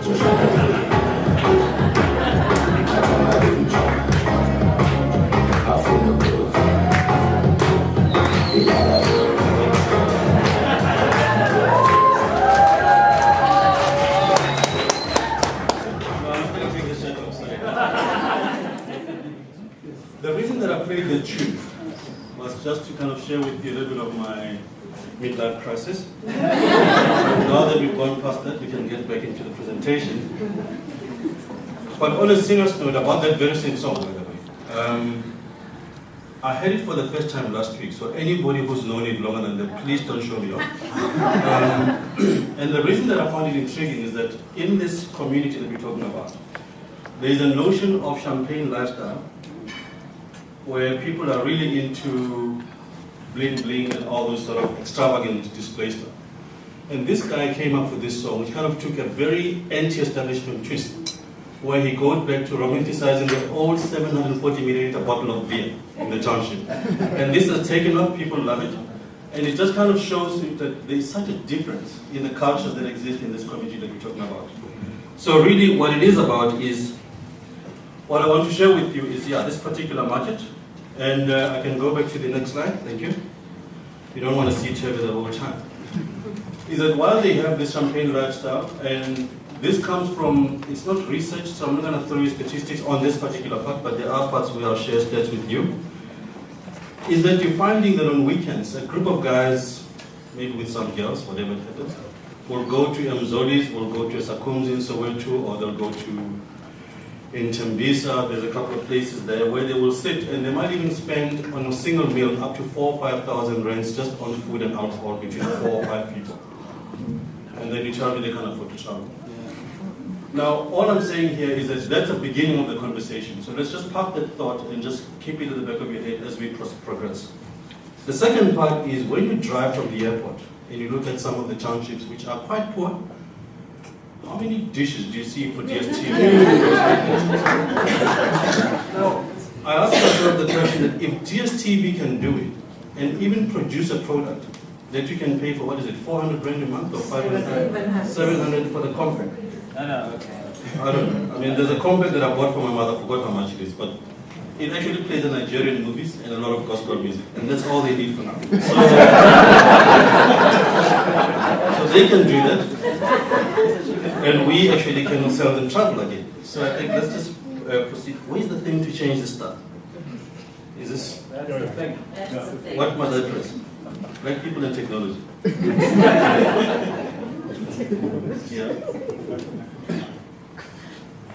The reason that I played the tune was just to kind of share with you a little bit of my midlife crisis. Now that we've gone past that, we can get back into the presentation. But on a serious note, about that very same song, by the way, I heard it for the first time last week, so anybody who's known it longer than that, please don't show me off. And the reason that I found it intriguing is that in this community that we're talking about, there is a notion of champagne lifestyle where people are really into bling bling and all those sort of extravagant display stuff. And this guy came up with this song, which kind of took a very anti-establishment twist, where he goes back to romanticizing the old 740 milliliter bottle of beer in the township. And this has taken off, people love it. And it just kind of shows you that there is such a difference in the cultures that exist in this community that we're talking about. So really what it is about is, what I want to share with you is, this particular market. And I can go back to the next slide, thank you. You don't want to see each other the whole time. Is that while they have this champagne lifestyle, and this comes from, it's not research, so I'm not going to throw you statistics on this particular part, but there are parts where I'll share stats with you, is that you're finding that on weekends, a group of guys, maybe with some girls, whatever it happens, will go to Mzoli's, will go to Sakumzi in Soweto, or they'll go to in Tembisa. There's a couple of places there where they will sit and they might even spend on a single meal up to 4,000 or 5,000 rands just on food and alcohol between 4 or 5 people. And then you tell me they can't afford to travel. Now, all I'm saying here is that that's the beginning of the conversation. So let's just park that thought and just keep it at the back of your head as we progress. The second part is when you drive from the airport and you look at some of the townships which are quite poor, how many dishes do you see for DSTV? Now, I ask myself the question that if DSTV can do it and even produce a product that you can pay for, what is it, 400 rand a month or 500? 700 for the compact. No, okay. I don't know. I mean, there's a compact that I bought for my mother, I forgot how much it is, but it actually plays the Nigerian movies and a lot of gospel music, and that's all they need for now. So they can do that, and we actually can sell them travel again. So I think let's just proceed. Where's the thing to change this stuff? Is this? That's the thing. What must I press? Black people and technology. Yeah.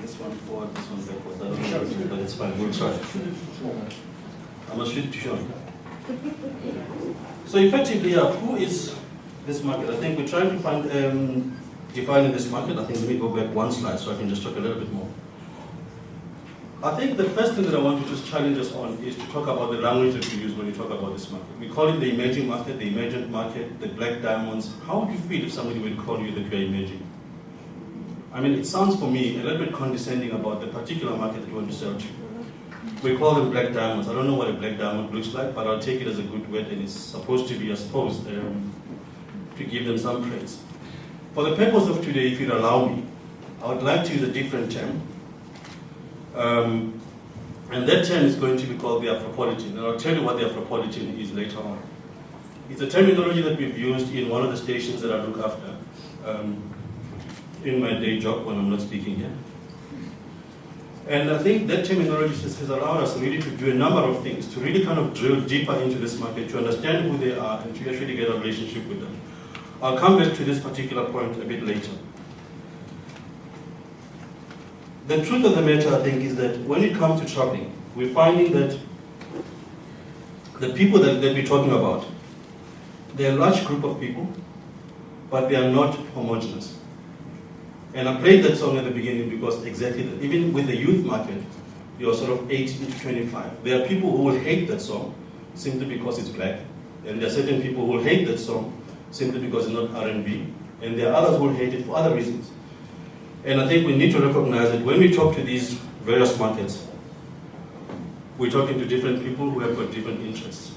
This one forward, this one backwards. I don't know, but it's fine. We'll try. I must shoot to show. So effectively, who is this market? I think we're trying to find defining this market. I think let me go back one slide so I can just talk a little bit more. I think the first thing that I want to just challenge us on is to talk about the language that we use when we talk about this market. We call it the emerging market, the emergent market, the black diamonds. How would you feel if somebody would call you that you are emerging? I mean, it sounds for me a little bit condescending about the particular market that you want to sell to. We call them black diamonds. I don't know what a black diamond looks like, but I'll take it as a good word, and it's supposed to be, I suppose, to give them some praise. For the purpose of today, if you'd allow me, I would like to use a different term. And that term is going to be called the Afropolitan. And I'll tell you what the Afropolitan is later on. It's a terminology that we've used in one of the stations that I look after in my day job when I'm not speaking here. And I think that terminology has allowed us really to do a number of things, to really kind of drill deeper into this market, to understand who they are, and to actually get a relationship with them. I'll come back to this particular point a bit later. The truth of the matter, I think, is that when it comes to traveling, we're finding that the people that we're talking about, they're a large group of people, but they are not homogeneous. And I played that song at the beginning because exactly that. Even with the youth market, you're sort of 18 to 25. There are people who will hate that song simply because it's black. And there are certain people who will hate that song simply because it's not R&B. And there are others who will hate it for other reasons. And I think we need to recognize that when we talk to these various markets, we're talking to different people who have got different interests.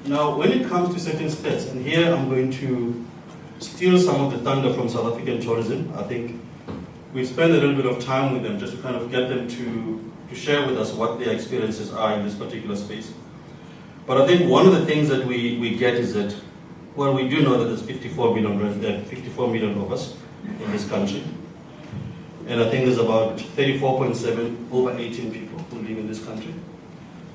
Now, when it comes to certain stats, and here I'm going to steal some of the thunder from South African tourism. I think we spend a little bit of time with them just to kind of get them to share with us what their experiences are in this particular space. But I think one of the things that we get is that, well, we do know that there's 54 million of us in this country. And I think there's about 34.7 over 18 people who live in this country.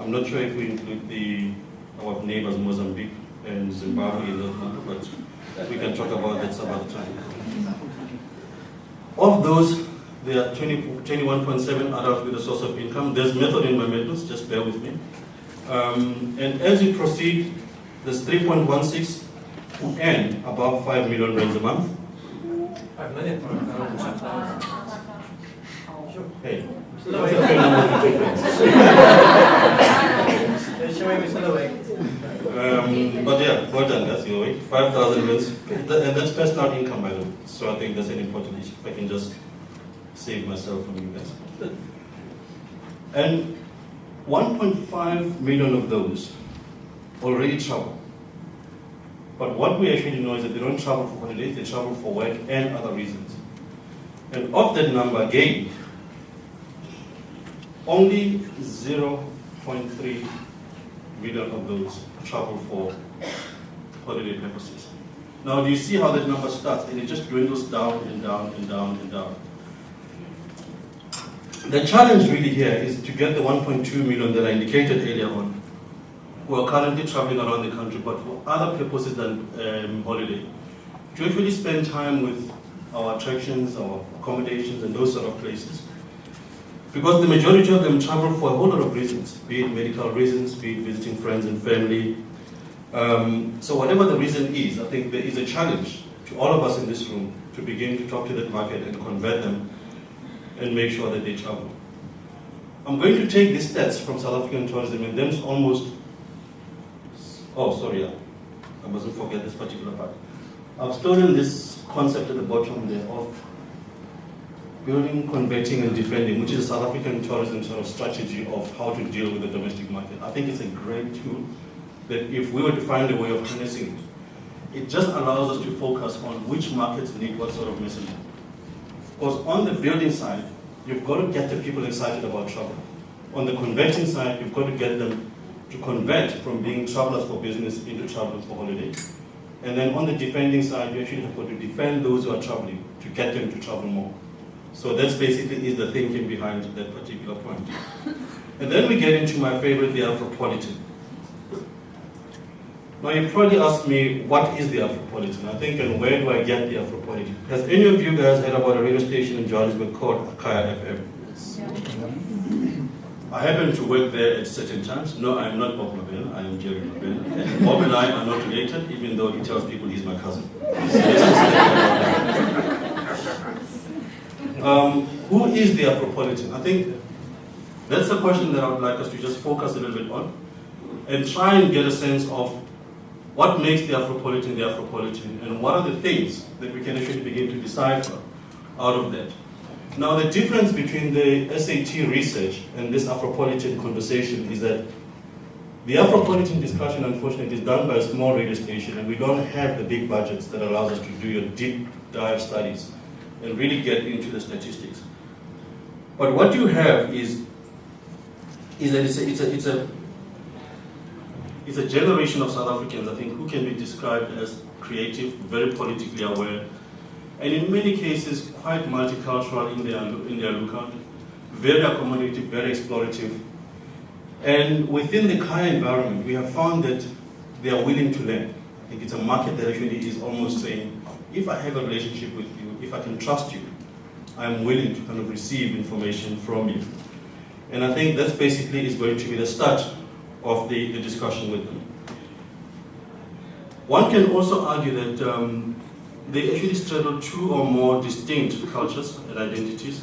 I'm not sure if we include our neighbors Mozambique and Zimbabwe in that number, but we can talk about that some other time. Of those, there are 21.7 adults with a source of income. There's method in my methods, just bear with me. And as you proceed, there's 3.16 who earn above 5 million rands a month. 5 million? Hey, that's a fair number between friends. They're showing me still awake. But yeah, well done, that's your way. 5,000 rands, and that's personal income, by the way. So I think that's an important issue. If I can just save myself from you guys. And 1.5 million of those already travel. But what we actually know is that they don't travel for holidays, they travel for work and other reasons. And of that number, again, only 0.3 million of those travel for holiday purposes. Now, do you see how that number starts? And it just dwindles down and down and down and down. The challenge really here is to get the 1.2 million that I indicated earlier on, who are currently traveling around the country, but for other purposes than holiday, to actually spend time with our attractions, our accommodations, and those sort of places. Because the majority of them travel for a whole lot of reasons, be it medical reasons, be it visiting friends and family. So whatever the reason is, I think there is a challenge to all of us in this room to begin to talk to that market and convert them and make sure that they travel. I'm going to take these stats from South African tourism and then almost, I mustn't forget this particular part. I've stolen this concept at the bottom there of building, converting, and defending, which is a South African tourism sort of strategy of how to deal with the domestic market. I think it's a great tool that if we were to find a way of harnessing it, it just allows us to focus on which markets need what sort of messaging. Because on the building side, you've got to get the people excited about travel. On the converting side, you've got to get them to convert from being travelers for business into travelers for holiday. And then on the defending side, you actually have got to defend those who are traveling to get them to travel more. So that's basically is the thinking behind that particular point. And then we get into my favorite, the Afropolitan. Now you probably ask me, what is the Afropolitan? I think, and where do I get the Afropolitan? Has any of you guys heard about a radio station in Johannesburg called Akaya FM? I happen to work there at certain times. No, I am not Bob Mabena, I am Jerry Mabena. And Bob and I are not related, even though he tells people he's my cousin. Who is the Afropolitan? I think that's a question that I would like us to just focus a little bit on and try and get a sense of what makes the Afropolitan, and what are the things that we can actually begin to decipher out of that. Now, the difference between the SAT research and this Afropolitan conversation is that the Afropolitan discussion, unfortunately, is done by a small radio station, and we don't have the big budgets that allows us to do your deep dive studies and really get into the statistics. But what you have is that it's a generation of South Africans, I think, who can be described as creative, very politically aware, and in many cases quite multicultural in their lookout, very accommodative, very explorative. And within the Kaya environment, we have found that they are willing to learn. I think it's a market that actually is almost saying, if I have a relationship with you, if I can trust you, I'm willing to kind of receive information from you. And I think that's basically is going to be the start of the discussion with them. One can also argue that they actually straddle two or more distinct cultures and identities,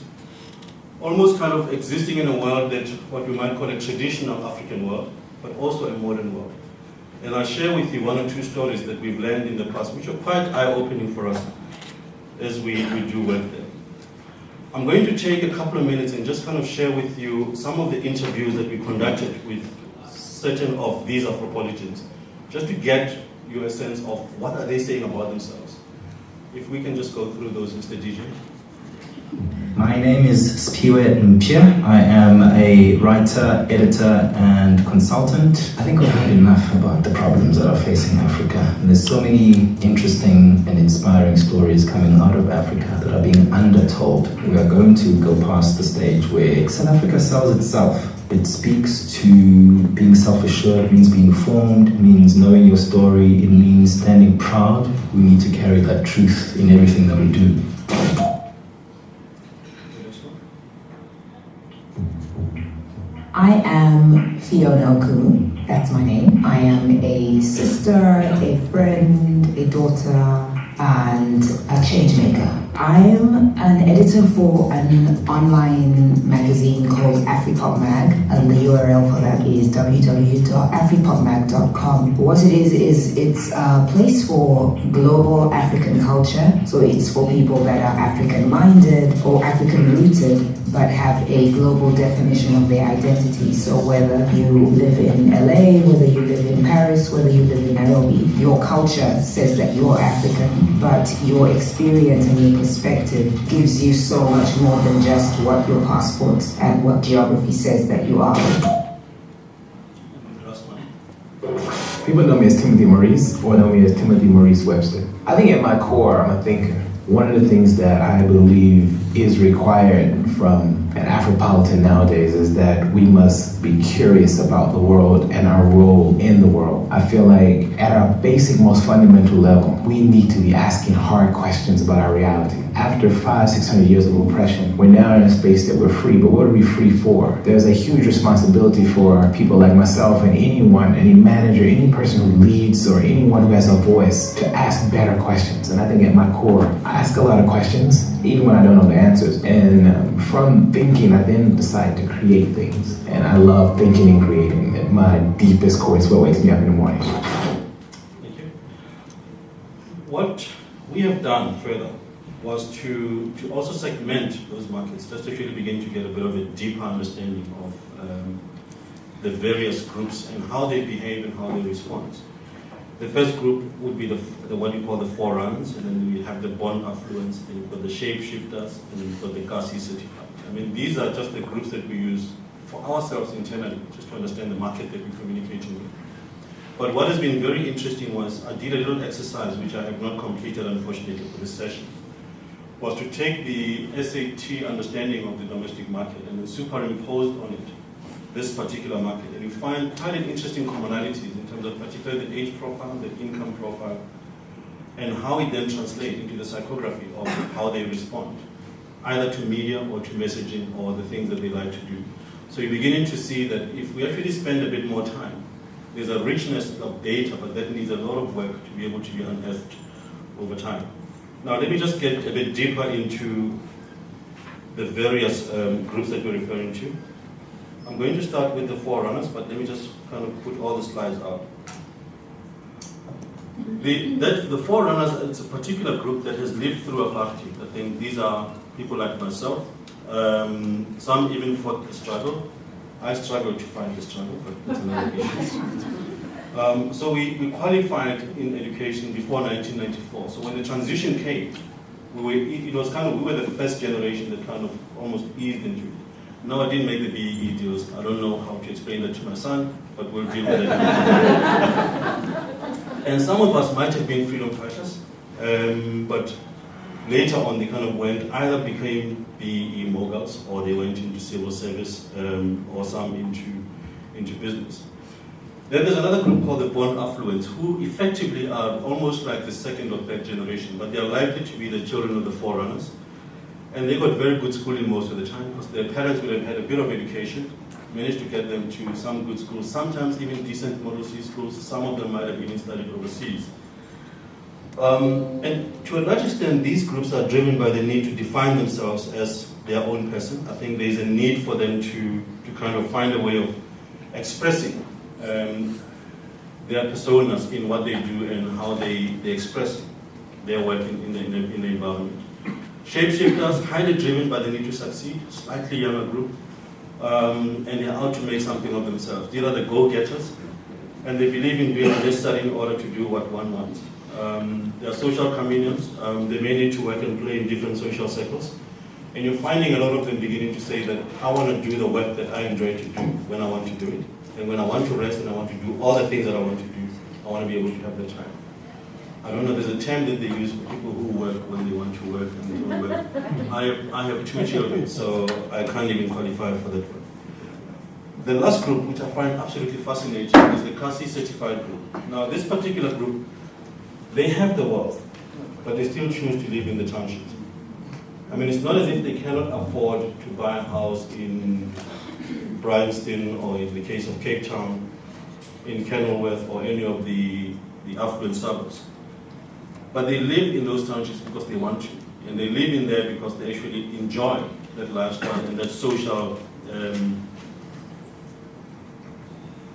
almost kind of existing in a world that what we might call a traditional African world, but also a modern world. And I'll share with you one or two stories that we've learned in the past, which are quite eye-opening for us as we do work there. I'm going to take a couple of minutes and just kind of share with you some of the interviews that we conducted with certain of these Afropolitans, just to get you a sense of what are they saying about themselves. If we can just go through those, Mr. DJ. My name is Spiwe Mpia. I am a writer, editor, and consultant. I think we've heard enough about the problems that are facing Africa. And there's so many interesting and inspiring stories coming out of Africa that are being undertold. We are going to go past the stage where South Africa sells itself. It speaks to being self-assured, it means being formed, it means knowing your story, it means standing proud. We need to carry that truth in everything that we do. I am Fiona Okumu, that's my name. I am a sister, a friend, a daughter, and a change maker. I am an editor for an online magazine called AfriPopMag, and the URL for that is www.afripopmag.com. What it is it's a place for global African culture. So it's for people that are African-minded or African-rooted, but have a global definition of their identity. So whether you live in LA, whether you live in Paris, whether you live in Nairobi, your culture says that you're African, but your experience and your perspective gives you so much more than just what your passport and what geography says that you are. People know me as Timothy Maurice, or know me as Timothy Maurice Webster. I think at my core, I'm a thinker. One of the things that I believe is required from an Afropolitan nowadays is that we must be curious about the world and our role in the world. I feel like at our basic, most fundamental level, we need to be asking hard questions about our reality. After 500-600 years of oppression, we're now in a space that we're free, but what are we free for? There's a huge responsibility for people like myself and anyone, any manager, any person who leads, or anyone who has a voice to ask better questions. And I think at my core, I ask a lot of questions, even when I don't know the answers. And from thinking, I then decide to create things. And I love thinking and creating. At my deepest core, it's what wakes me up in the morning. Thank you. What we have done further was to also segment those markets, just to really begin to get a bit of a deeper understanding of the various groups and how they behave and how they respond. The first group would be the what you call the forerunners, and then we have the born affluents, then you've got the shapeshifters, and then you've got the Kasi certified. I mean, these are just the groups that we use for ourselves internally, just to understand the market that we're communicating with. But what has been very interesting was I did a little exercise, which I have not completed, unfortunately, for this session, was to take the SAT understanding of the domestic market and then superimpose on it this particular market. And you find quite an interesting commonalities in terms of particularly the age profile, the income profile, and how it then translates into the psychography of how they respond, either to media or to messaging or the things that they like to do. So you're beginning to see that if we actually spend a bit more time, there's a richness of data, but that needs a lot of work to be able to be unearthed over time. Now let me just get a bit deeper into the various groups that we're referring to. I'm going to start with the forerunners, but let me just kind of put all the slides out. The forerunners, it's a particular group that has lived through apartheid. I think these are people like myself. Some even fought the struggle. I struggled to find the struggle, but that's another issue. So we qualified in education before 1994. So when the transition came, we were the first generation that kind of almost eased into it. No, I didn't make the BEE deals. I don't know how to explain that to my son, but we'll deal with it. And some of us might have been freedom fighters, but later on they kind of either became BEE moguls, or they went into civil service, or some into business. Then there's another group called the born affluents, who effectively are almost like the second or third generation, but they're likely to be the children of the forerunners. And they got very good schooling most of the time, because their parents would have had a bit of education, managed to get them to some good schools, sometimes even decent Model C schools. Some of them might have even studied overseas. And to a large extent, these groups are driven by the need to define themselves as their own person. I think there's a need for them to kind of find a way of expressing their personas in what they do and how they express their work in the environment. Shapeshifters, highly driven by the need to succeed, slightly younger group, and they're out to make something of themselves. These are the go-getters, and they believe in being necessary in order to do what one wants. They are social chameleons. They may need to work and play in different social circles, And you're finding a lot of them beginning to say that I want to do the work that I enjoy to do when I want to do it. And when I want to rest and I want to do all the things that I want to do, I want to be able to have the time. I don't know, there's a term that they use for people who work when they want to work and they don't work. I have 2 children, so I can't even qualify for that one. The last group, which I find absolutely fascinating, is the CASI certified group. Now, this particular group, they have the wealth, but they still choose to live in the townships. I mean, it's not as if they cannot afford to buy a house in Bryanston, or in the case of Cape Town, in Kenilworth, or any of the affluent suburbs. But they live in those townships because they want to. And they live in there because they actually enjoy that lifestyle and that social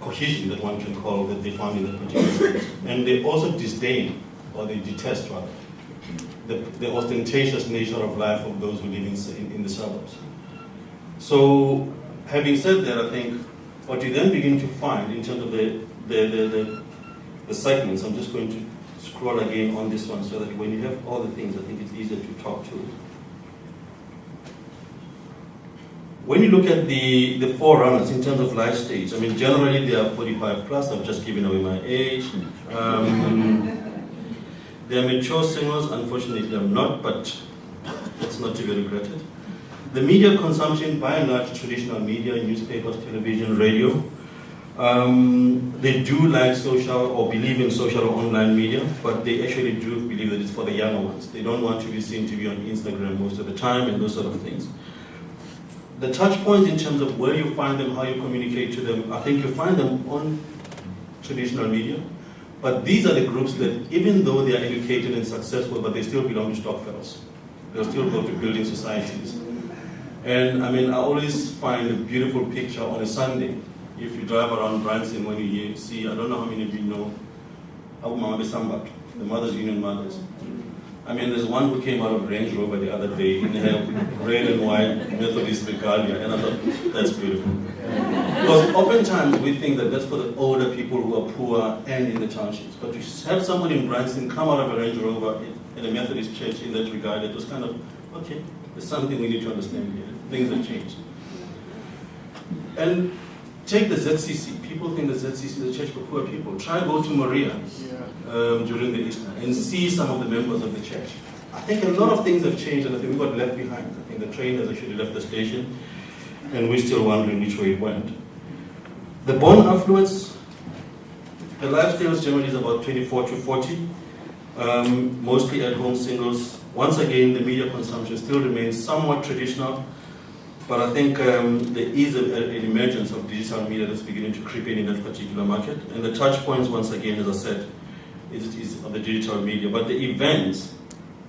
cohesion that one can call that they found in that particular place. And they also disdain, or they detest rather, the ostentatious nature of life of those who live in the suburbs. So, having said that, I think what you then begin to find in terms of the segments, I'm just going to scroll again on this one so that when you have all the things, I think it's easier to talk to it. When you look at the forerunners in terms of life stage, I mean, generally they are 45 plus. I've just given away my age. They are mature singles. Unfortunately, I'm not, but that's not to be regretted. The media consumption, by and large, traditional media, newspapers, television, radio. They do like social or believe in social or online media, but they actually do believe that it's for the younger ones. They don't want to be seen to be on Instagram most of the time and those sort of things. The touch points in terms of where you find them, how you communicate to them, I think you find them on traditional media. But these are the groups that, even though they are educated and successful, but they still belong to stockfellows. They'll still go to building societies. And I mean, I always find a beautiful picture on a Sunday. If you drive around Branson, when you see, I don't know how many of you know, the Mothers Union Mothers. I mean, there's one who came out of Range Rover the other day in her red and white Methodist regalia, and I thought, that's beautiful. Because oftentimes we think that that's for the older people who are poor and in the townships. But to have someone in Branson come out of a Range Rover in a Methodist church in that regard, it was kind of, okay, there's something we need to understand here. Things have changed. And take the ZCC. People think the ZCC is a church for poor people. Try go to Maria during the Easter and see some of the members of the church. I think a lot of things have changed, and I think we got left behind. I think the train has actually left the station, and we're still wondering which way it went. The born affluence, the lifestyle generally is about 24 to 40, mostly at-home singles. Once again, the media consumption still remains somewhat traditional. But I think there is an emergence of digital media that's beginning to creep in that particular market. And the touch points, once again, as I said, is of the digital media. But the events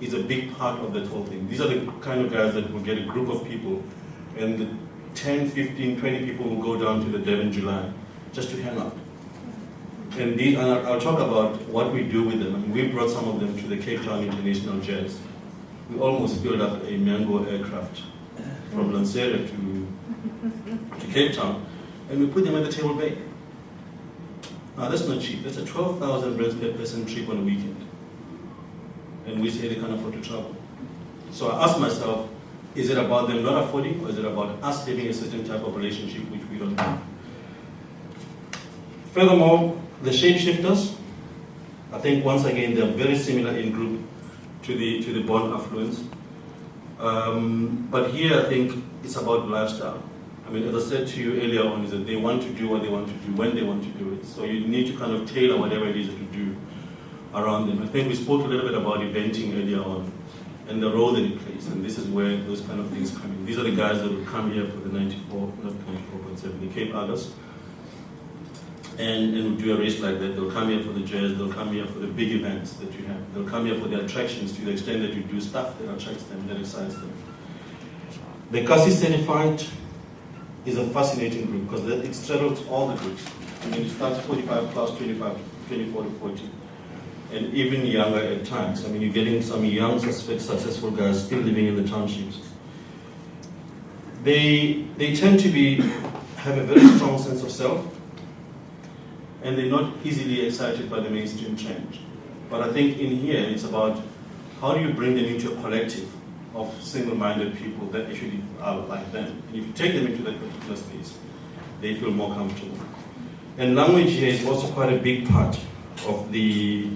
is a big part of that whole thing. These are the kind of guys that will get a group of people, and the 10, 15, 20 people will go down to the Devon July just to hang out. And I'll talk about what we do with them. I mean, we brought some of them to the Cape Town International Jazz. We almost filled up a Mango aircraft from Lanseria to Cape Town, and we put them at the Table Bay. Now that's not cheap. That's a 12,000 rands per person trip on a weekend. And we say they can't afford to travel. So I asked myself, is it about them not affording, or is it about us having a certain type of relationship which we don't have? Furthermore, the shapeshifters, I think once again they're very similar in group to the born affluence. But here I think it's about lifestyle. I mean, as I said to you earlier on, is that they want to do what they want to do when they want to do it. So you need to kind of tailor whatever it is that you do around them. I think we spoke a little bit about eventing earlier on and the role that it plays, and this is where those kind of things come in. These are the guys that will come here for the 94.7, the Cape August, and we'll do a race like that. They'll come here for the jazz, they'll come here for the big events that you have. They'll come here for the attractions to the extent that you do stuff that attracts them, that excites them. The CASI certified is a fascinating group because it straddles all the groups. I mean, it starts 45 plus, 24 to 40, and even younger at times. I mean, you're getting some young, successful guys still living in the townships. They tend to have a very strong sense of self, and they're not easily excited by the mainstream trend. But I think in here, it's about how do you bring them into a collective of single-minded people that actually are like them. And if you take them into that particular space, they feel more comfortable. And language here is also quite a big part of the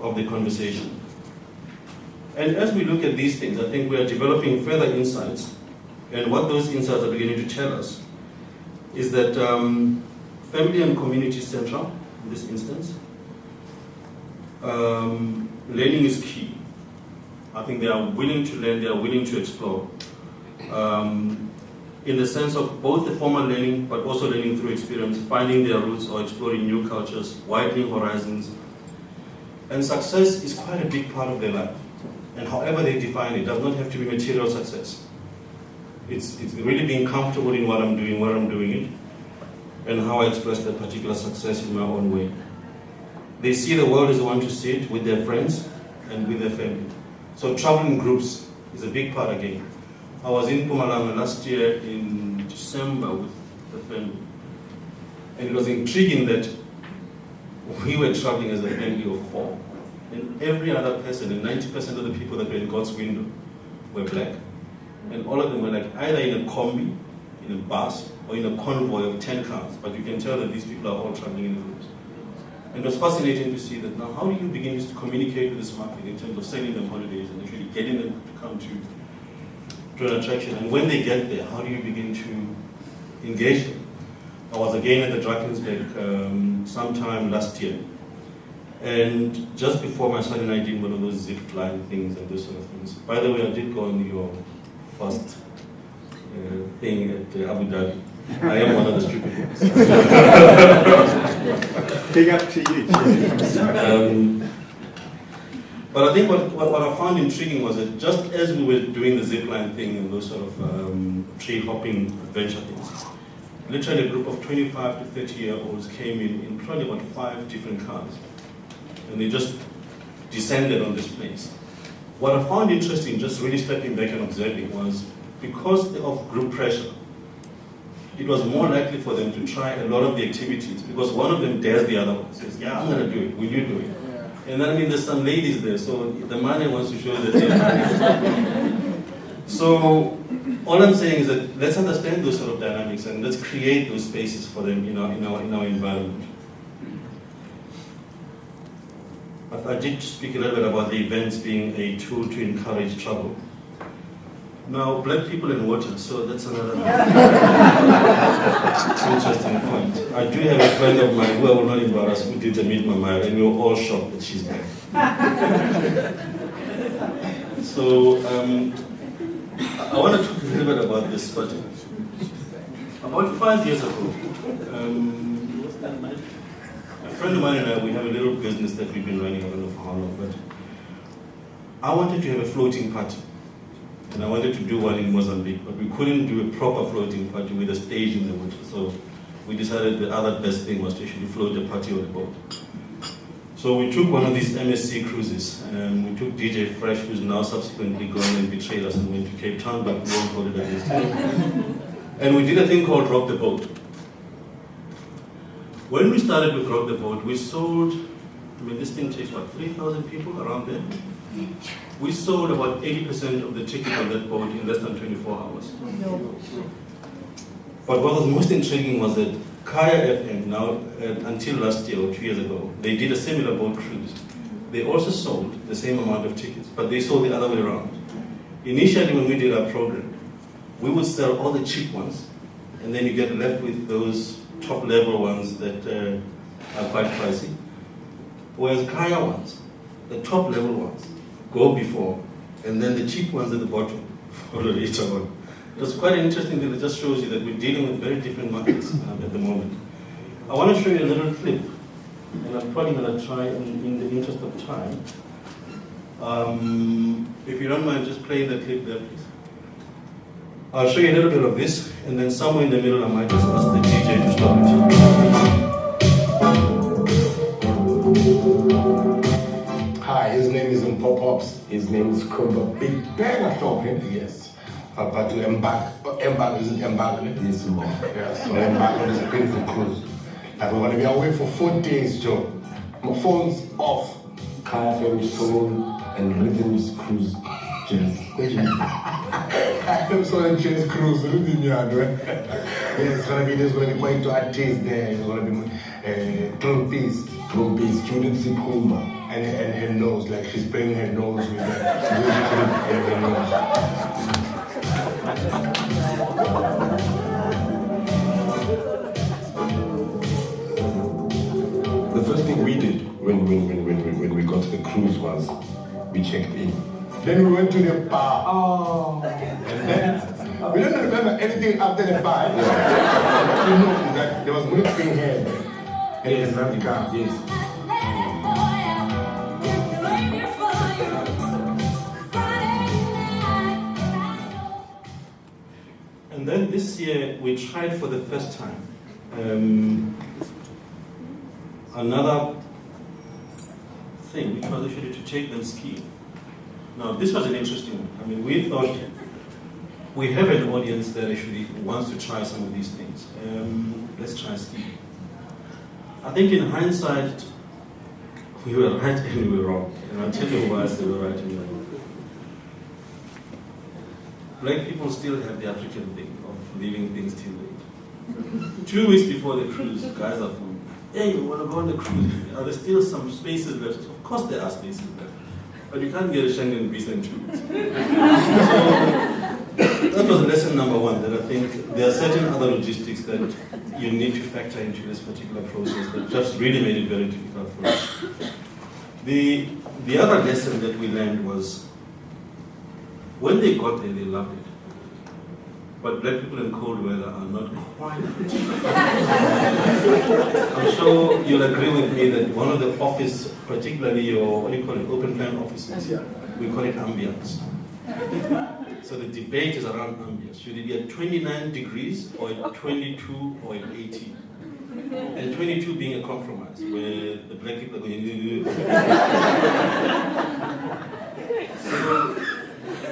conversation. And as we look at these things, I think we are developing further insights. And what those insights are beginning to tell us is that family and community is central in this instance. Learning is key. I think they are willing to learn, they are willing to explore. In the sense of both the formal learning, but also learning through experience, finding their roots or exploring new cultures, widening horizons. And success is quite a big part of their life. And however they define it, does not have to be material success. It's really being comfortable in what I'm doing, where I'm doing it, and how I express that particular success in my own way. They see the world as they want to see it with their friends and with their family. So traveling groups is a big part again. I was in Mpumalanga last year in December with the family. And it was intriguing that we were traveling as a family of 4. And every other person, and 90% of the people that were in God's window were black. And all of them were like either in a combi, in a bus, or in a convoy of 10 cars. But you can tell that these people are all traveling in groups. And it was fascinating to see that now how do you begin to communicate with this market in terms of sending them holidays and actually getting them to come to an attraction. And when they get there, how do you begin to engage them? I was again at the Drakensberg sometime last year. And just before my son and I did one of those zip line things and those sort of things. By the way, I did go on your first thing at Abu Dhabi. I am one of the stupid ones. Big up to you. But I think what I found intriguing was that just as we were doing the zipline thing and those sort of tree hopping adventure things, literally a group of 25 to 30-year-olds came in probably about 5 different cars. And they just descended on this place. What I found interesting, just really stepping back and observing, was because of group pressure, it was more likely for them to try a lot of the activities because one of them dares the other one, says, yeah, I'm going to do it, will you do it? And then, I mean, there's some ladies there, so the man wants to show that they're So, all I'm saying is that let's understand those sort of dynamics and let's create those spaces for them in our environment. I did speak a little bit about the events being a tool to encourage travel. Now, black people in water, so that's another interesting point. I do have a friend of mine who I will not embarrass who did the Meet My Mile, and we were all shocked that she's black. So, I want to talk a little bit about this, but about 5 years ago, a friend of mine and I, we have a little business that we've been running, I don't know for how long, but I wanted to have a floating party. And I wanted to do one in Mozambique, but we couldn't do a proper floating party with a stage in the water. So we decided the other best thing was to actually float a party on the boat. So we took one of these MSC cruises, and we took DJ Fresh, who's now subsequently gone and betrayed us and went to Cape Town, but we won't hold it against him. And we did a thing called Rock the Boat. When we started with Rock the Boat, we sold, I mean, this thing takes, what, 3,000 people around there? We sold about 80% of the tickets on that boat in less than 24 hours. But what was most intriguing was that Kaya FM, now until last year or 2 years ago, they did a similar boat cruise. They also sold the same amount of tickets, but they sold the other way around. Initially, when we did our program, we would sell all the cheap ones, and then you get left with those top-level ones that are quite pricey. Whereas Kaya ones, the top-level ones, go before, and then the cheap ones at the bottom follow later on. It was quite interesting that it just shows you that we're dealing with very different markets at the moment. I want to show you a little clip, and I'm probably going to try, in the interest of time, if you don't mind just playing the clip there, please. I'll show you a little bit of this, and then somewhere in the middle I might just ask the DJ to stop it. Hi, his name is Pop-Ups. His name is Kumba Big Bang of Shopping. Yes. About to embark is it embark? Yes, more. Yeah, so embark on this beautiful cruise. And we're going to be away for 4 days, Joe. My phone's off. Kaya Ferry Soul and Rhythms Cruise Cheers. I'm sorry, Cheers Cruise. There's gonna be quite to artists there. There's gonna be trumpets, Judith Sipuma, and her nose, like she's playing her nose with her nose. The first thing we did when we got to the cruise was we checked in. Then we went to the bar. Oh. And then we don't remember anything after the bar. What we know is that there was nothing here. And yes, the car. Yes. And then this year we tried for the first time another thing, which was actually to take them skiing. Now, this was an interesting one. I mean, we thought we have an audience that actually wants to try some of these things. Let's try skiing. I think in hindsight, we were right and we were wrong. And I'll tell you why they were right and we were wrong. Black people still have the African thing of leaving things too late. 2 weeks before the cruise, guys are from, hey, we want to go on the cruise. Are there still some spaces left? Of course there are spaces left. But you can't get a Schengen visa in 2 weeks. So that was lesson number one, that I think there are certain other logistics that you need to factor into this particular process that just really made it very difficult for us. The other lesson that we learned was, when they got there, they loved it. But black people in cold weather are not quite. I'm sure you'll agree with me that one of the office, particularly your, what do you call it, open plan offices, we call it ambience. So the debate is around ambience. Should it be at 29 degrees or at 22 or at 18? And 22 being a compromise, where the black people are going, So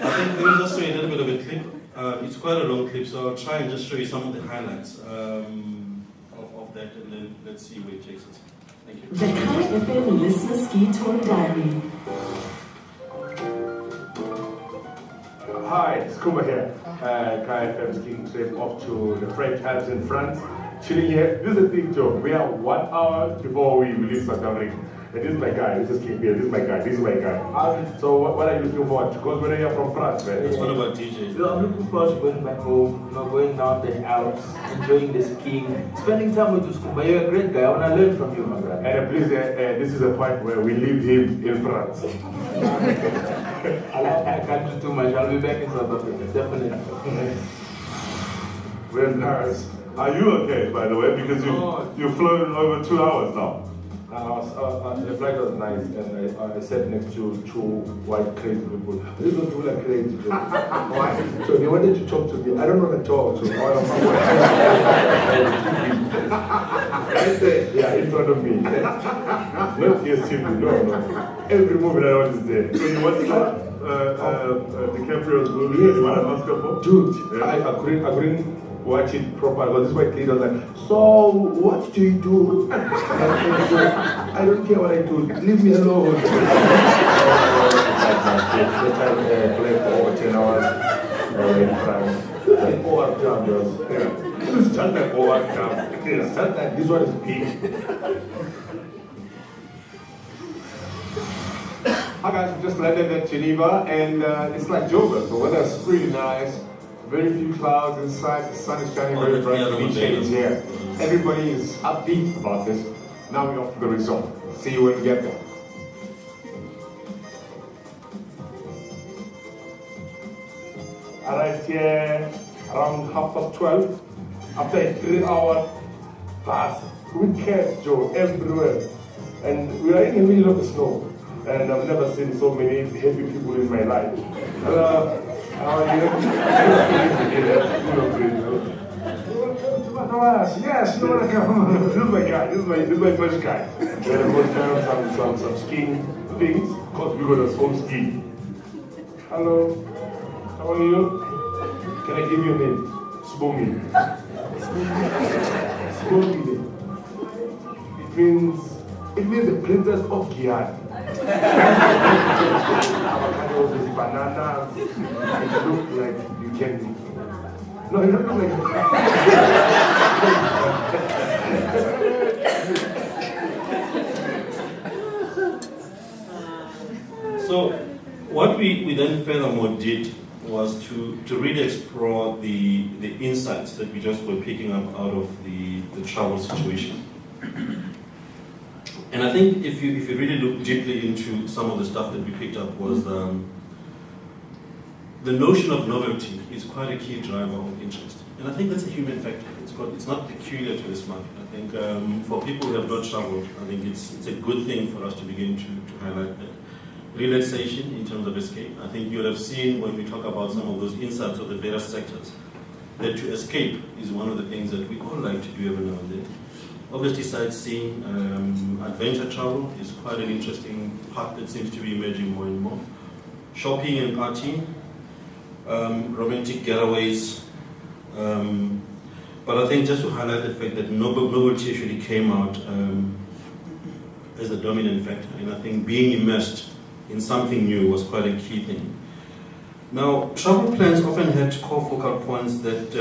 I think let me just show you a little bit of a clip. It's quite a long clip, so I'll try and just show you some of the highlights of that, and then let's see where it takes us. Thank you. The Kai FM Listener Ski Tour Diary. Hi, it's Kuba here. Kai FM skiing trip off to the French Alps in France. Chilling here. This is a big joke. We are 1 hour before we leave South Africa. And this is my guy, this is King Beer, this is my guy, this is my guy. So what are you looking forward to? Because when you're from France, man. It's one of our DJs. So I'm looking forward to going back home, going down the Alps, enjoying the skiing, spending time with you, Scuba. You're a great guy. I want to learn from you, my brother. And please, this is a point where we leave him in France. I can't do too much. I'll be back in South Africa, definitely. We're in Paris. Are you okay, by the way? Because you've flown over 2 hours now. The flight was nice, and I sat next to two white crazy people. They don't do like crazy people. Why? So they wanted to talk to me. I don't want to talk, so all of my right there, yeah, in front of me. Not here, Stevie, no. Every movie I want is there. So you watched DiCaprio's movie, Madagascar? Dude, yeah. I couldn't watch it properly, because this white lady was like, so what do you do? I don't care what I do, leave me alone. The time played for over 10 hours in France. Like overtime, it's just like overtime. It's just like this one is big. Hi guys, we just landed at Geneva, and it's like Joburg. The weather's really nice. Very few clouds inside, the sun is shining very bright, the beach is here. Everybody is upbeat about this. Now we're off to the resort. See you when we get there. Arrived here around 12:30 after a 3-hour bus with cats, Joe, everywhere. And we are in the middle of the snow. And I've never seen so many happy people in my life. Hello. How are you? Yes, you want to come? This is my guy. This is my first guy. We're going down some skiing things because we got a home ski. Hello. How are you? Can I give you a name? Spoongy. Spoongy. It means the princess of Guyana. avocados, there's bananas. It looks like you can. No, it doesn't look like. So, what we then furthermore did was to really explore the insights that we just were picking up out of the travel situation. And I think if you really look deeply into some of the stuff that we picked up was the notion of novelty is quite a key driver of interest. And I think that's a human factor. It's not peculiar to this market. I think for people who have not traveled, I think it's a good thing for us to begin to highlight that. Relaxation in terms of escape. I think you'll have seen when we talk about some of those insights of the various sectors, that to escape is one of the things that we all like to do every now and then. Obviously sightseeing, adventure travel is quite an interesting part that seems to be emerging more and more. Shopping and partying, romantic getaways, but I think just to highlight the fact that novelty actually came out as the dominant factor, and I think being immersed in something new was quite a key thing. Now, travel plans often had core focal points that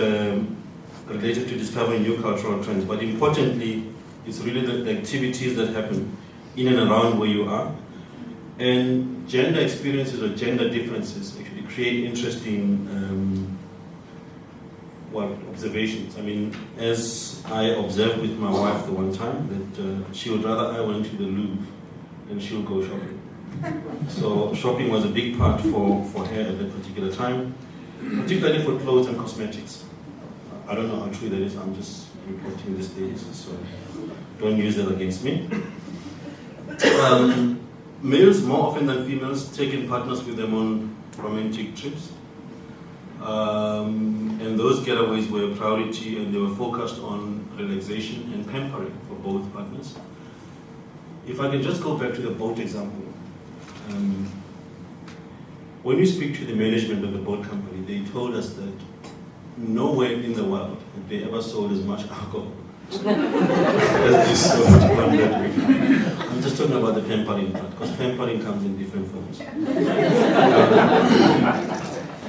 related to discovering new cultural trends, but importantly, it's really the activities that happen in and around where you are. And gender experiences or gender differences actually create interesting observations. I mean, as I observed with my wife the one time, that she would rather I went to the Louvre than she would go shopping. So shopping was a big part for her at that particular time, particularly for clothes and cosmetics. I don't know how true that is, I'm just reporting these days, so don't use that against me. Males, more often than females, taking partners with them on romantic trips. And those getaways were a priority, and they were focused on relaxation and pampering for both partners. If I can just go back to the boat example. When you speak to the management of the boat company, they told us that nowhere in the world have they ever sold as much alcohol as they sold on that week. I'm just talking about the pampering part, because pampering comes in different forms.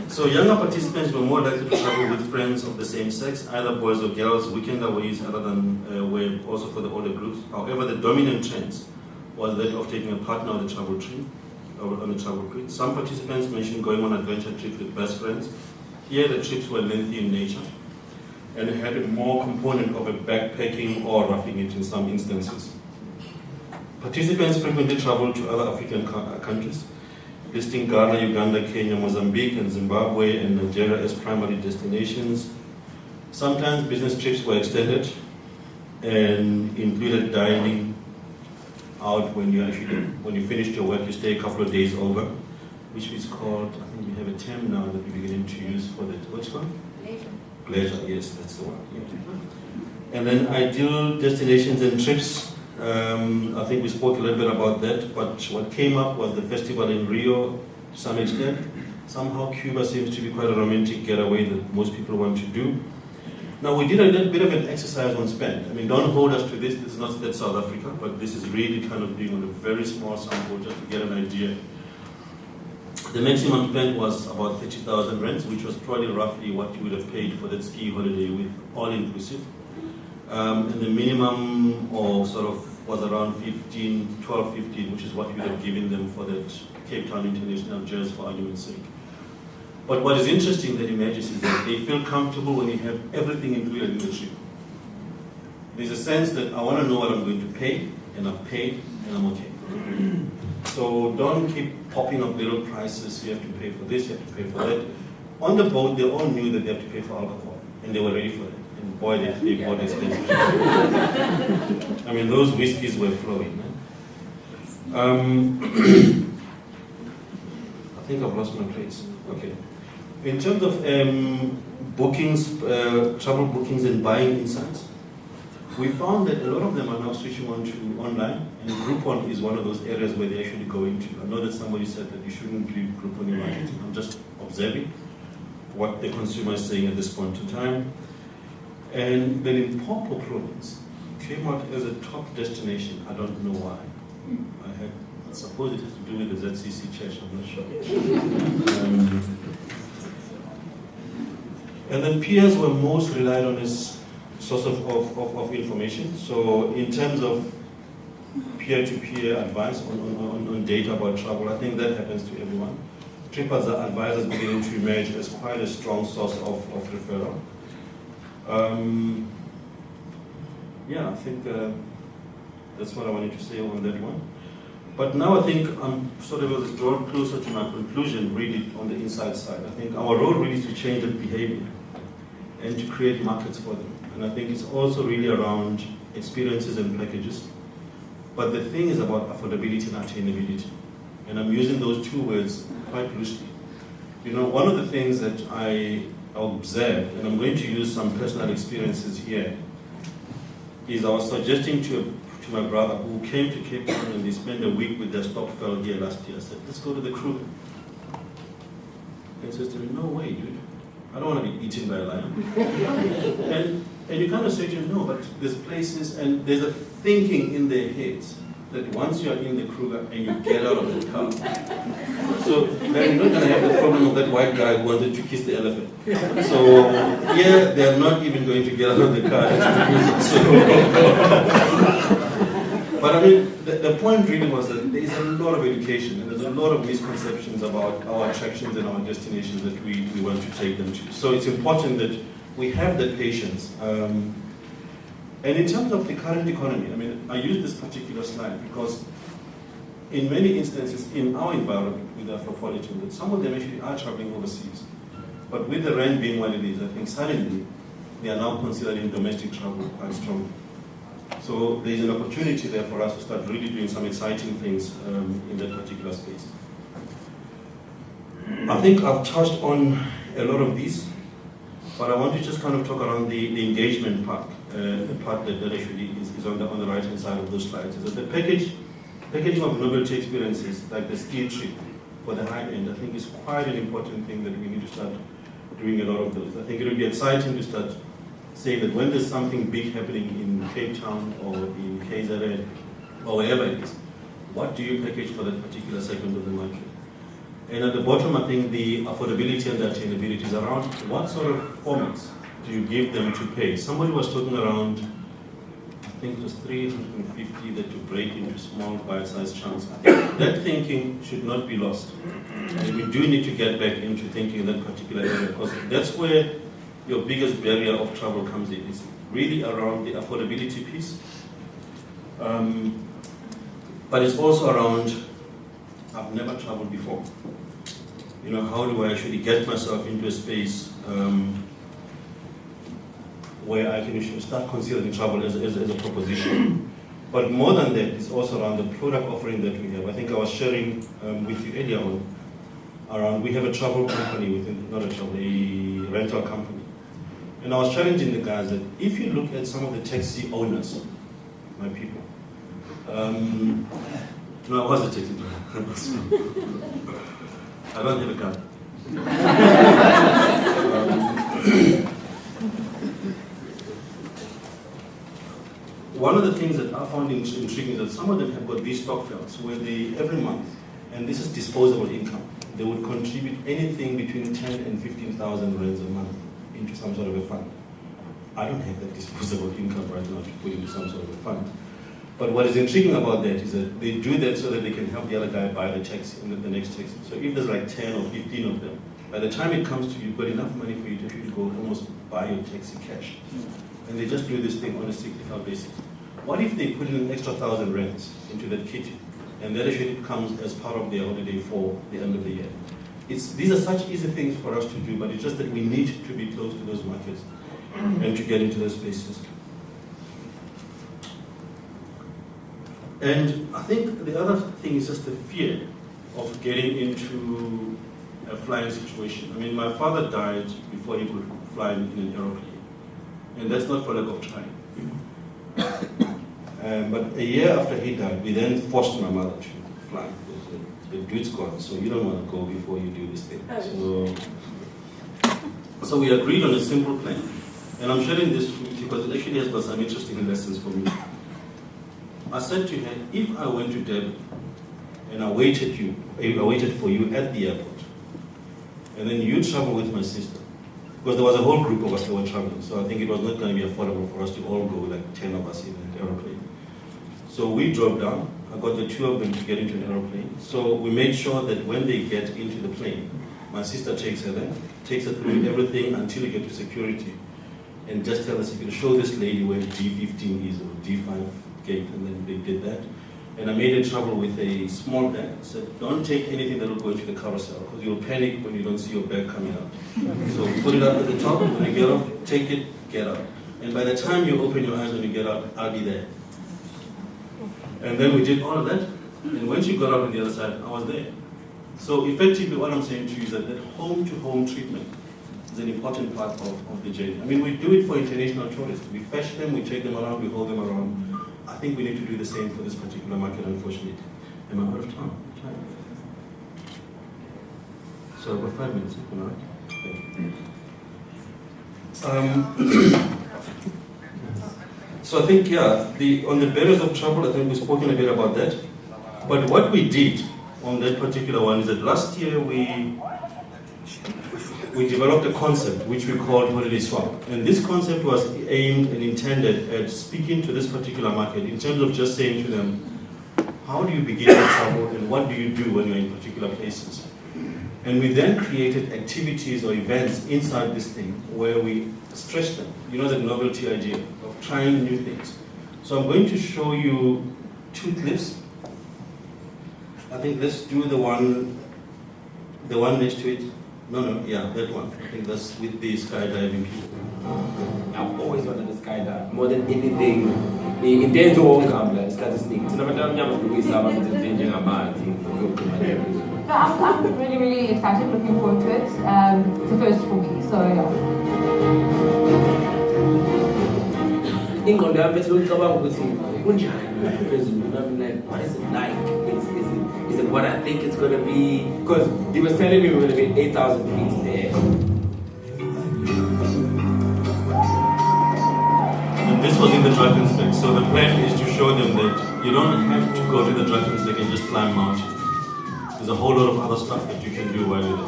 So younger participants were more likely to travel with friends of the same sex, either boys or girls, weekend aways other than were also for the older groups. However, the dominant trends was that of taking a partner on a travel trip. Some participants mentioned going on adventure trips with best friends. Here the trips were lengthy in nature and had a more component of a backpacking or roughing it in some instances. Participants frequently traveled to other African countries, listing Ghana, Uganda, Kenya, Mozambique, and Zimbabwe and Nigeria as primary destinations. Sometimes business trips were extended and included dining out when you finished your work, you stay a couple of days over, which is called, I think we have a term now that we're beginning to use for that. What's it called? Pleasure, yes, that's the one. Yeah. And then ideal destinations and trips. I think we spoke a little bit about that, but what came up was the festival in Rio to some extent. Somehow Cuba seems to be quite a romantic getaway that most people want to do. Now we did a little bit of an exercise on spend. I mean, don't hold us to this. This is not that South Africa, but this is really kind of being on a very small sample just to get an idea. The maximum spend was about 30,000 rands, which was probably roughly what you would have paid for that ski holiday with all inclusive. And the minimum or sort of was around 12, 15, which is what you would have given them for that Cape Town International, just for argument's sake. But what is interesting that emerges is that they feel comfortable when you have everything included in the trip. There's a sense that I want to know what I'm going to pay, and I've paid, and I'm okay. So don't keep popping up little prices, you have to pay for this, you have to pay for that. On the boat, they all knew that they have to pay for alcohol, and they were ready for it. And boy, they bought expensive. I mean, those whiskeys were flowing. I think I've lost my place. Okay. In terms of bookings, travel bookings and buying insights, we found that a lot of them are now switching on to online, and Groupon is one of those areas where they actually go into. I know that somebody said that you shouldn't leave Groupon in marketing. I'm just observing what the consumer is saying at this point in time. And the Limpopo province came out as a top destination. I don't know why. I had I suppose it has to do with the ZCC church, I'm not sure. And then peers were most relied on as source of information. So in terms of peer-to-peer advice on data about travel, I think that happens to everyone. TripAdvisor is beginning to emerge as quite a strong source of referral. Yeah, I think that's what I wanted to say on that one. But now I think I'm sort of drawn closer to my conclusion, really, on the inside side. I think our role really is to change that behavior and to create markets for them. And I think it's also really around experiences and packages. But the thing is about affordability and attainability. And I'm using those two words quite loosely. You know, one of the things that I observed, and I'm going to use some personal experiences here, is I was suggesting to my brother who came to Cape Town and they spent a week with their stopfell here last year. I said, let's go to the Kruger. And he says to me, no way, dude. I don't want to be eaten by a lion. and you kind of say to him, no, but there's places, and there's a thinking in their heads that once you are in the Kruger and you get out of the car, so then you're not going to have the problem of that white guy who wanted to kiss the elephant. So yeah, they're not even going to get out of the car. But I mean, the point really was that there is a lot of education and there's a lot of misconceptions about our attractions and our destinations that we want to take them to. So it's important that we have that patience. And in terms of the current economy, I mean, I use this particular slide because in many instances in our environment with Afropolitan, that some of them actually are traveling overseas. But with the rand being what it is, I think suddenly they are now considering domestic travel quite strongly. So there is an opportunity there for us to start really doing some exciting things in that particular space. I think I've touched on a lot of these, but I want to just kind of talk around the engagement part, the part that actually is on the right-hand side of those slides. Is that the packaging of novelty experiences, like the ski trip for the high end, I think is quite an important thing that we need to start doing a lot of those. I think it would be exciting to start saying that when there's something big happening in Cape Town or in KZN or wherever it is, what do you package for that particular segment of the market? And at the bottom, I think the affordability and the attainability is around what sort of formats do you give them to pay? Somebody was talking around, I think it was 350 that you break into small bite-sized chunks. That thinking should not be lost. And we do need to get back into thinking in that particular area because that's where your biggest barrier of travel comes in. It's really around the affordability piece. But it's also around, I've never traveled before. You know, how do I actually get myself into a space where I can start considering travel as a proposition? But more than that, it's also around the product offering that we have. I think I was sharing with you earlier on around, we have a travel company within, not a travel, a rental company. And I was challenging the guys that if you look at some of the taxi owners, my people, no, I was a taxi driver. I don't have a car. One of the things that I found intriguing is that some of them have got these stock fells where they, every month, and this is disposable income, they would contribute anything between 10 and 15,000 rands a month into some sort of a fund. I don't have that disposable income right now to put into some sort of a fund. But what is intriguing about that is that they do that so that they can help the other guy buy the taxi, the next taxi. So if there's like 10 or 15 of them, by the time it comes to you, you've got enough money for you to actually go almost buy your taxi cash. And they just do this thing on a cyclical basis. What if they put in an extra 1,000 rands into that kit, and that actually comes as part of their holiday for the end of the year? These are such easy things for us to do, but it's just that we need to be close to those markets and to get into those spaces. And I think the other thing is just the fear of getting into a flying situation. I mean, my father died before he could fly in an aeroplane, and that's not for lack of trying. But a year after he died, we then forced my mother to fly. The dude's gone, so you don't want to go before you do this thing. So we agreed on a simple plan. And I'm sharing this with you because it actually has got some interesting lessons for me. I said to her, if I went to Durban and I waited for you at the airport, and then you travel with my sister, because there was a whole group of us that were traveling, so I think it was not going to be affordable for us to all go, like 10 of us in an aeroplane. So we drove down. I got the two of them to get into an aeroplane. So we made sure that when they get into the plane, my sister takes her there, takes her through everything until we get to security, and just tell the security, show this lady where G15 is or G5 gate, and then they did that. And I made her travel with a small bag. I said, don't take anything that will go into the carousel, because you'll panic when you don't see your bag coming out. So put it up at the top, when you get off, take it, get out. And by the time you open your eyes when you get out, I'll be there. And then we did all of that, and when she got out on the other side, I was there. So effectively what I'm saying to you is that home-to-home treatment is an important part of the journey. I mean, we do it for international tourists. We fetch them, we take them around, we hold them around. I think we need to do the same for this particular market, unfortunately. Am I out of time? So I've got 5 minutes, all right? Thank you. So I think, yeah, on the barriers of travel, I think we've spoken a bit about that. But what we did on that particular one is that last year we developed a concept which we called holiday swap. And this concept was aimed and intended at speaking to this particular market in terms of just saying to them, how do you begin to travel and what do you do when you're in particular places? And we then created activities or events inside this thing where we stretch them. You know, the novelty idea of trying new things. So I'm going to show you 2 clips. I think let's do the one next to it. No, yeah, that one. I think that's with the skydiving people. I've always wanted to skydive more than anything. In days of I'm really, really excited, looking forward to it. It's a first for me, so yeah. England, I'm like, what is it like? Is it what I think it's going to be? Because he was telling me we're going to be 8,000 feet in the air. And this was in the Drakensberg, so the plan is to show them that you don't have to go to the Drakensberg and just climb mountains. There's a whole lot of other stuff that you can do while you're there.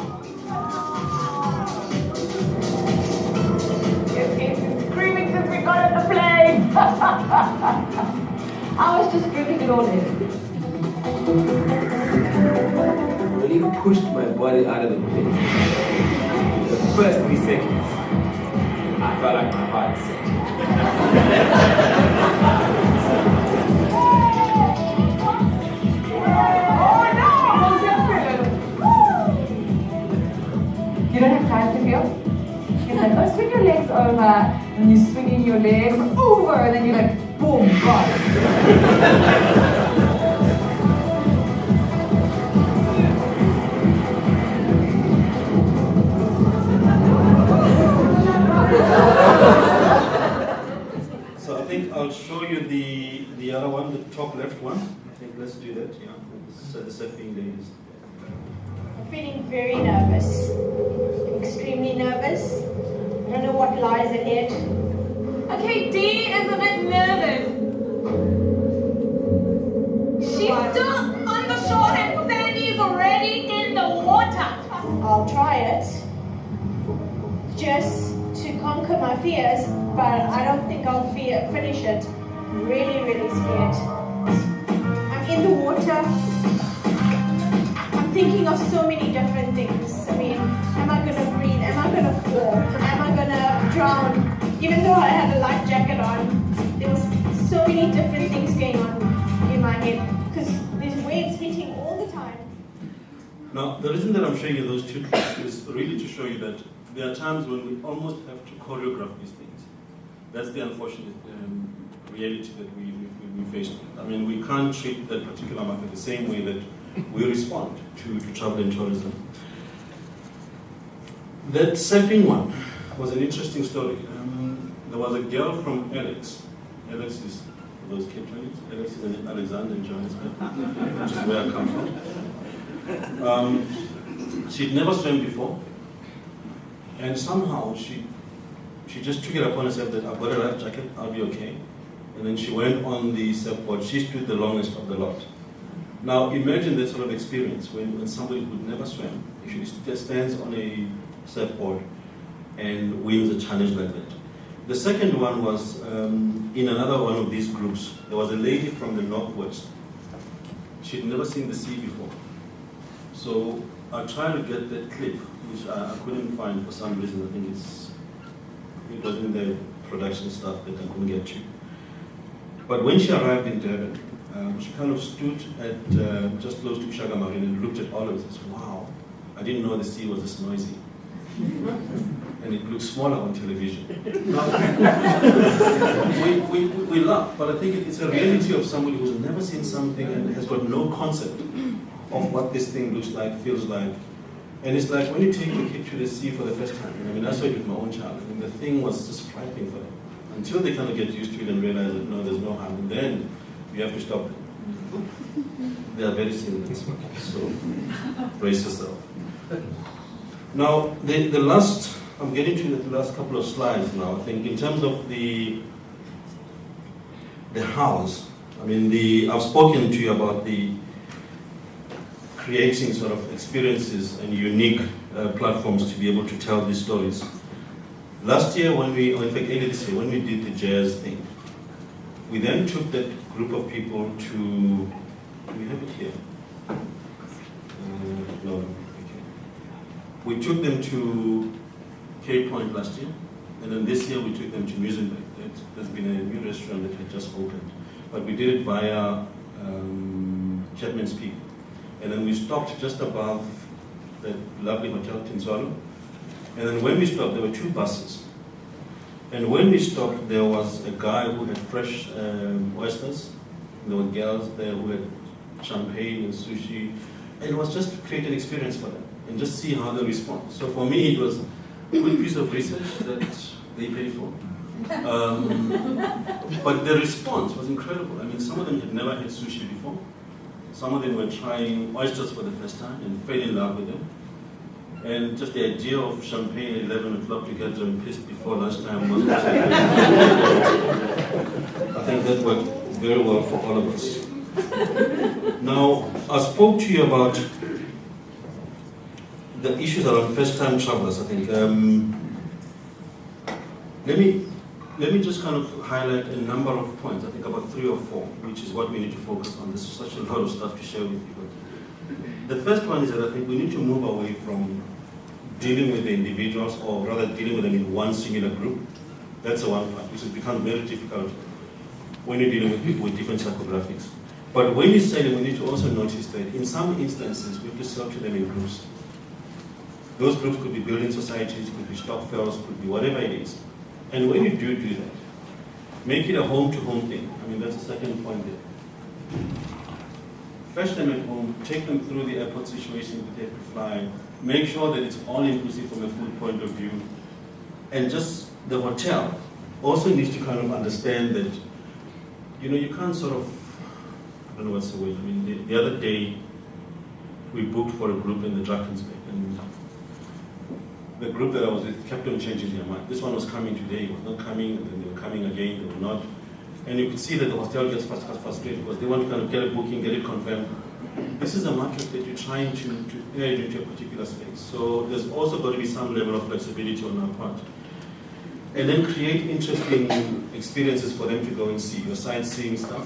It's screaming since we got on the plane! I was just screaming it all in. When he pushed my body out of the plane, the first 3 seconds, I felt like my heart set. You don't have time to feel? It's like, oh, swing your legs over, and you're swinging your legs over, and then you're like, boom, got it. So I think I'll show you the other one, the top left one. I think let's do that, yeah. So the surfing ladies. I'm feeling very nervous, extremely nervous. I don't know what lies ahead. Okay, Dee is a bit nervous. She's still on the shore and Sandy's already in the water. I'll try it, just to conquer my fears, but I don't think I'll finish it. I'm really, really scared. I'm in the water. I'm thinking of so many different things. I mean, am I going to breathe? Am I going to fall? Am I going to drown? Even though I had a life jacket on, there was so many different things going on in my head because there's waves hitting all the time. Now, the reason that I'm showing you those 2 clips is really to show you that there are times when we almost have to choreograph these things. That's the unfortunate reality that we face with. I mean, we can't treat that particular market the same way that we respond to travel and tourism. That surfing one was an interesting story. There was a girl from Alex. Alex is those Cape Townians. Alex is in Alexander in Johannesburg, which is where I come from. She'd never swam before, and somehow she just took it upon herself that I've got a life jacket, I'll be okay. And then she went on the surfboard. She stood the longest of the lot. Now imagine that sort of experience when somebody who never swam actually just stands on a surfboard and wins a challenge like that. The second one was in another one of these groups, there was a lady from the Northwest. She'd never seen the sea before. So I tried to get that clip, which I couldn't find for some reason. I think it was in the production stuff that I couldn't get to. But when she arrived in Durban, she kind of stood at just close to Ushaga Marine and looked at all of us and said, wow, I didn't know the sea was this noisy. And it looked smaller on television. we laugh, but I think it's a reality of somebody who's never seen something and has got no concept of what this thing looks like, feels like. And it's like when you take the kid to the sea for the first time. I mean, I saw it with my own child. I mean, the thing was just frightening for them. Until they kind of get used to it and realize that no, there's no harm. And then you have to stop them. They are very similar. So brace yourself. Now, the last, I'm getting to the last couple of slides now. I think in terms of the house, I mean, I've spoken to you about the creating sort of experiences and unique platforms to be able to tell these stories. Last year, or in fact earlier this year, when we did the jazz thing, we then took that group of people to, do we have it here? No, okay. We took them to Cape Point last year, and then this year we took them to Muizenberg. There's been a new restaurant that had just opened, but we did it via Chapman's Peak. And then we stopped just above that lovely hotel, Tinswalo. And then when we stopped, there were 2 buses. And when we stopped, there was a guy who had fresh oysters. There were girls there who had champagne and sushi. And it was just to create an experience for them and just see how they respond. So for me, it was a good piece of research that they paid for. But the response was incredible. I mean, some of them had never had sushi before. Some of them were trying oysters for the first time and fell in love with them. And just the idea of champagne at 11 o'clock to get them pissed before lunchtime was also I think that worked very well for all of us. Now, I spoke to you about the issues around first-time travelers, I think. Let me just kind of highlight a number of points, I think about 3 or 4, which is what we need to focus on. There's such a lot of stuff to share with you. But the first one is that I think we need to move away from dealing with the individuals, or rather dealing with them in one singular group. That's the one part, which has become very difficult when you're dealing with people with different psychographics. But when you say that, we need to also notice that in some instances, we have to sell to them in groups. Those groups could be building societies, could be stock fellows, could be whatever it is. And when you do that, make it a home-to-home thing. I mean, that's the second point there. Fetch them at home, take them through the airport situation that they have to fly, make sure that it's all inclusive from a food point of view. And just the hotel also needs to kind of understand that, you know, you can't sort of, I don't know what's the word, I mean, the other day we booked for a group in the Drakensberg, and the group that I was with kept on changing their mind. This one was coming today, was not coming, and then they were coming again, they were not. And you could see that the hotel gets frustrated because they want to kind of get a booking, get it confirmed. This is a market that you're trying to aid into a particular space. So there's also got to be some level of flexibility on our part. And then create interesting experiences for them to go and see, your sightseeing stuff.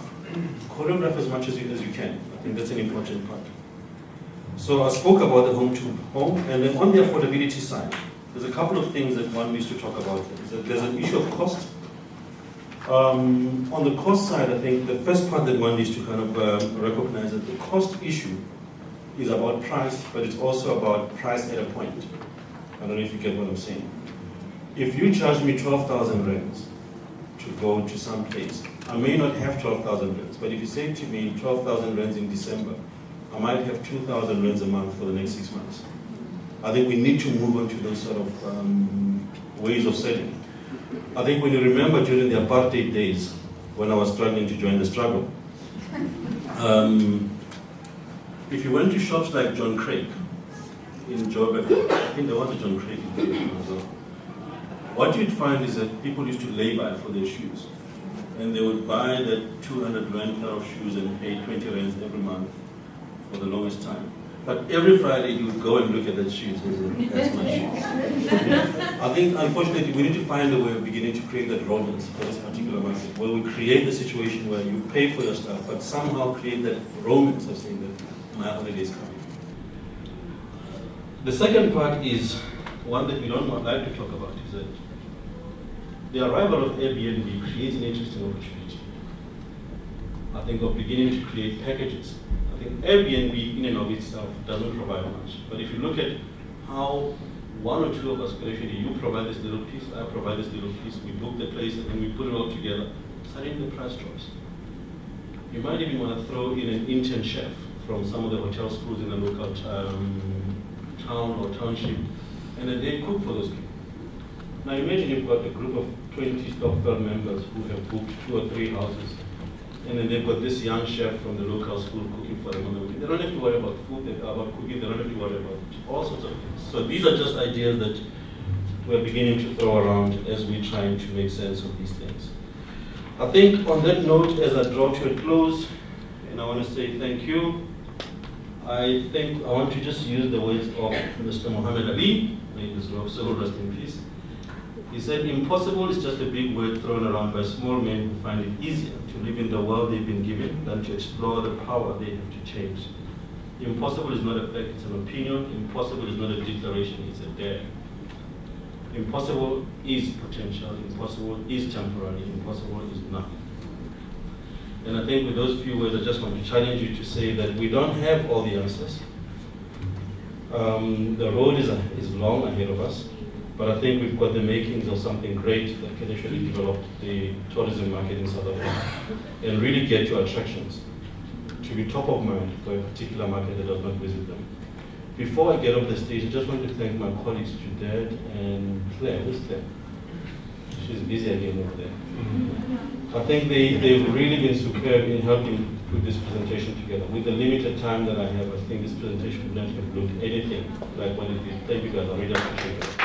Choreograph as much as you can. I think that's an important part. So I spoke about the home-to-home, and then on the affordability side, there's a couple of things that one needs to talk about. There's an issue of cost. On the cost side, I think the first part that one needs to kind of recognize that the cost issue is about price, but it's also about price at a point. I don't know if you get what I'm saying. If you charge me 12,000 rands to go to some place, I may not have 12,000 rands, but if you say to me 12,000 rands in December, I might have 2,000 rands a month for the next 6 months. I think we need to move on to those sort of ways of selling. I think when you remember during the apartheid days, when I was struggling to join the struggle, if you went to shops like John Craig in Joburg, I think there was a John Craig in Joburg as well. What you'd find is that people used to lay-by for their shoes. And they would buy that 200 rand pair of shoes and pay 20 rands every month. for the longest time. But every Friday you would go and look at that shoes. That's my shoes. I think, unfortunately, we need to find a way of beginning to create that romance for this particular market, where we create the situation where you pay for your stuff, but somehow create that romance of saying that my holiday is coming. The second part is one that we don't like to talk about, is that the arrival of Airbnb creates an interesting opportunity. I think of beginning to create packages. I think Airbnb in and of itself doesn't provide much. But if you look at how one or two of us, actually, you provide this little piece, I provide this little piece, we book the place and then we put it all together, suddenly the price drops. You might even want to throw in an intern chef from some of the hotel schools in the local town or township, and then they cook for those people. Now imagine you've got a group of 20 Stokvel members who have booked 2 or 3 houses, and then they've got this young chef from the local school cooking for them on the weekend. They don't have to worry about food, about cooking, they don't have to worry about all sorts of things. So these are just ideas that we're beginning to throw around as we're trying to make sense of these things. I think on that note, as I draw to a close, and I want to say thank you, I think I want to just use the words of Mr. Muhammad Ali, may his soul rest in peace. He said, impossible is just a big word thrown around by small men who find it easier to live in the world they've been given than to explore the power they have to change. Impossible is not a fact, it's an opinion. Impossible is not a declaration, it's a dare. Impossible is potential, impossible is temporary, impossible is nothing. And I think with those few words, I just want to challenge you to say that we don't have all the answers. The road is long ahead of us. But I think we've got the makings of something great that can actually develop the tourism market in South Africa and really get your attractions to be top of mind for a particular market that does not visit them. Before I get off the stage, I just want to thank my colleagues, Judith and Claire. Who's Claire? She's busy again over there. I think they've really been superb in helping put this presentation together. With the limited time that I have, I think this presentation would not have looked anything like what it did. Thank you guys, I really appreciate it.